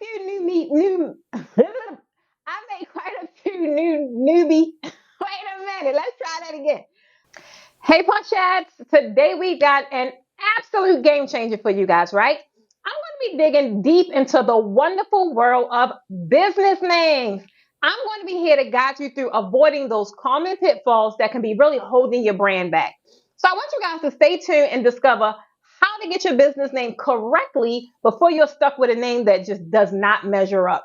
few I made quite a few newbie. Wait a minute, let's try that again. Hey, Punchads, today we got an absolute game changer for you guys, right? I'm going to be digging deep into the wonderful world of business names. I'm going to be here to guide you through avoiding those common pitfalls that can be really holding your brand back. So I want you guys to stay tuned and discover how to get your business name correctly before you're stuck with a name that just does not measure up.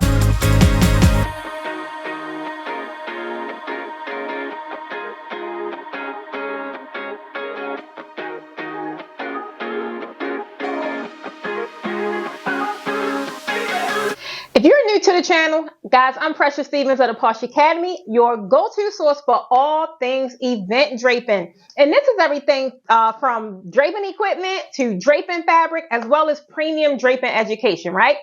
If you're new to the channel, guys, I'm Precious Stevens of the Posh Academy, your go-to source for all things event draping. And this is everything from draping equipment to draping fabric, as well as premium draping education, right?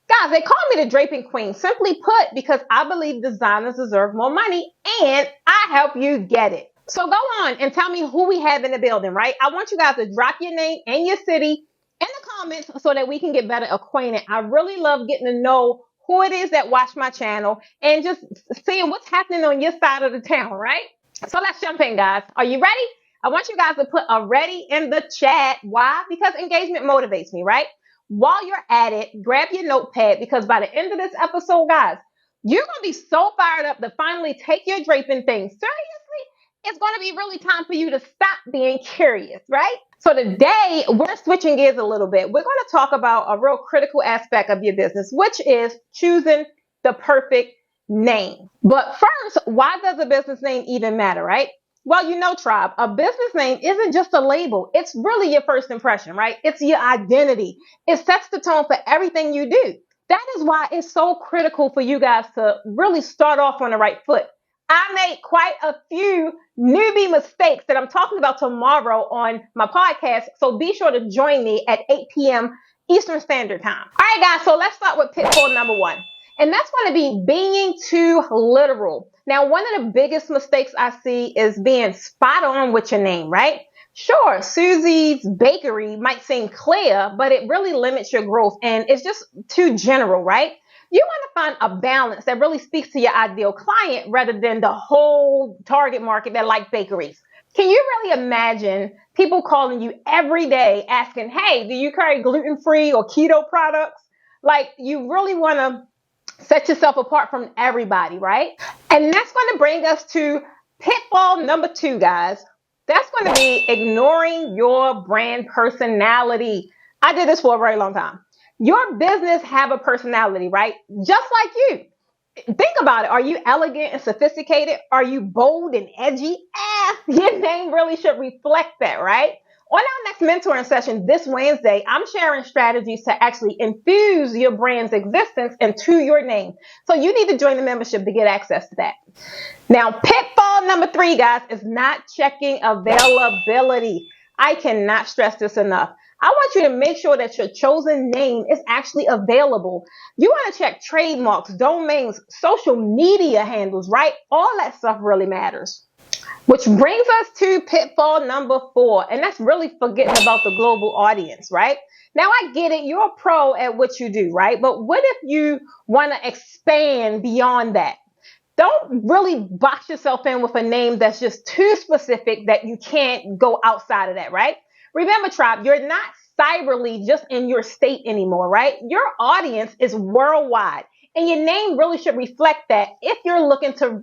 Guys, they call me the Draping Queen, simply put, because I believe designers deserve more money and I help you get it. So go on and tell me who we have in the building, right? I want you guys to drop your name and your city in the comments so that we can get better acquainted. I really love getting to know who it is that watch my channel and just seeing what's happening on your side of the town, right? So let's jump in, guys. Are you ready? I want you guys to put a ready in the chat. Why? Because engagement motivates me, right? While you're at it, grab your notepad because by the end of this episode, guys, you're going to be so fired up to finally take your draping thing seriously. It's going to be really time for you to stop being curious, right? So today, we're switching gears a little bit. We're going to talk about a real critical aspect of your business, which is choosing the perfect name. But first, why does a business name even matter, right? Well, you know, tribe, a business name isn't just a label. It's really your first impression, right? It's your identity. It sets the tone for everything you do. That is why it's so critical for you guys to really start off on the right foot. I made quite a few newbie mistakes that I'm talking about tomorrow on my podcast. So be sure to join me at 8 p.m. Eastern Standard Time. All right, guys. So let's start with pitfall number one. And that's going to be being too literal. Now, one of the biggest mistakes I see is being spot on with your name, right? Sure, Susie's Bakery might seem clear, but it really limits your growth and it's just too general, right? You want to find a balance that really speaks to your ideal client rather than the whole target market that like bakeries. Can you really imagine people calling you every day asking, hey, do you carry gluten-free or keto products? Like, you really want to set yourself apart from everybody, right? And that's going to bring us to pitfall number two, guys. That's going to be ignoring your brand personality. I did this for a very long time. Your business have a personality, right? Just like you. Think about it. Are you elegant and sophisticated? Are you bold and edgy? Your name really should reflect that, right? On our next mentoring session this Wednesday, I'm sharing strategies to actually infuse your brand's existence into your name. So you need to join the membership to get access to that. Now, pitfall number three, guys, is not checking availability. I cannot stress this enough. I want you to make sure that your chosen name is actually available. You want to check trademarks, domains, social media handles, right? All that stuff really matters. Which brings us to pitfall number four, and that's really forgetting about the global audience, right? Now, I get it. You're a pro at what you do, right? But what if you want to expand beyond that? Don't really box yourself in with a name that's just too specific that you can't go outside of that, right? Remember, tribe, you're not cyberly just in your state anymore, right? Your audience is worldwide, and your name really should reflect that if you're looking to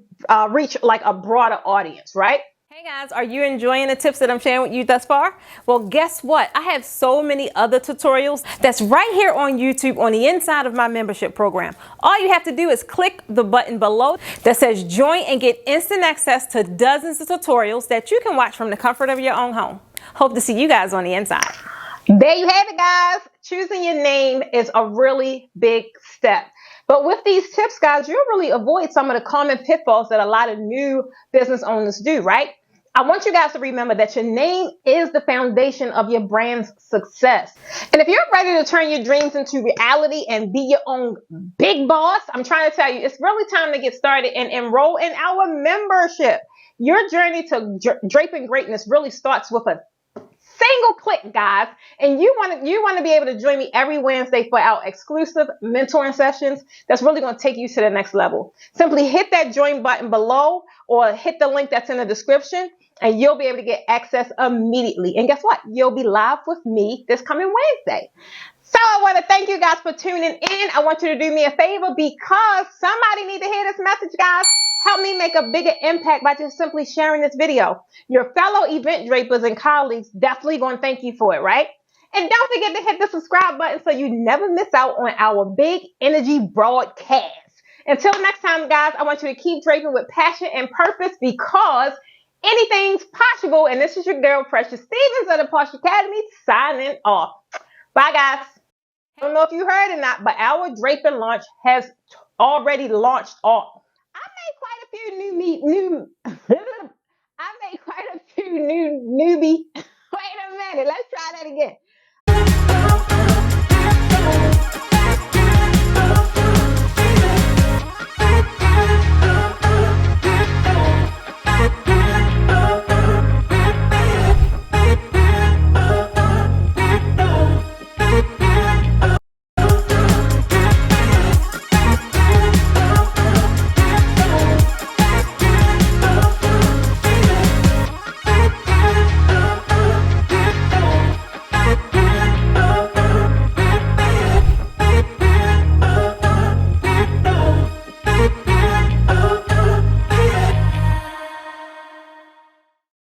reach like a broader audience, right? Hey guys, are you enjoying the tips that I'm sharing with you thus far? Well, guess what? I have so many other tutorials that's right here on YouTube on the inside of my membership program. All you have to do is click the button below that says join and get instant access to dozens of tutorials that you can watch from the comfort of your own home. Hope to see you guys on the inside. There you have it, guys. Choosing your name is a really big step. But with these tips, guys, you'll really avoid some of the common pitfalls that a lot of new business owners do, right? I want you guys to remember that your name is the foundation of your brand's success. And if you're ready to turn your dreams into reality and be your own big boss, I'm trying to tell you, it's really time to get started and enroll in our membership. Your journey to draping greatness really starts with a single click, guys. And you want to be able to join me every Wednesday for our exclusive mentoring sessions that's really going to take you to the next level. Simply hit that join button below or hit the link that's in the description, and you'll be able to get access immediately. And guess what? You'll be live with me this coming Wednesday. So I want to thank you guys for tuning in. I want you to do me a favor, because somebody need to hear this message, guys. Help me make a bigger impact by just simply sharing this video. Your fellow event drapers and colleagues definitely going to thank you for it, right? And don't forget to hit the subscribe button so you never miss out on our big energy broadcast. Until next time, guys, I want you to keep draping with passion and purpose, because anything's possible. And this is your girl, Precious Stevens of the Posh Academy, signing off. Bye, guys. I don't know if you heard or not, but our draping launch has already launched off. I made quite a few newbie. Wait a minute, let's try that again.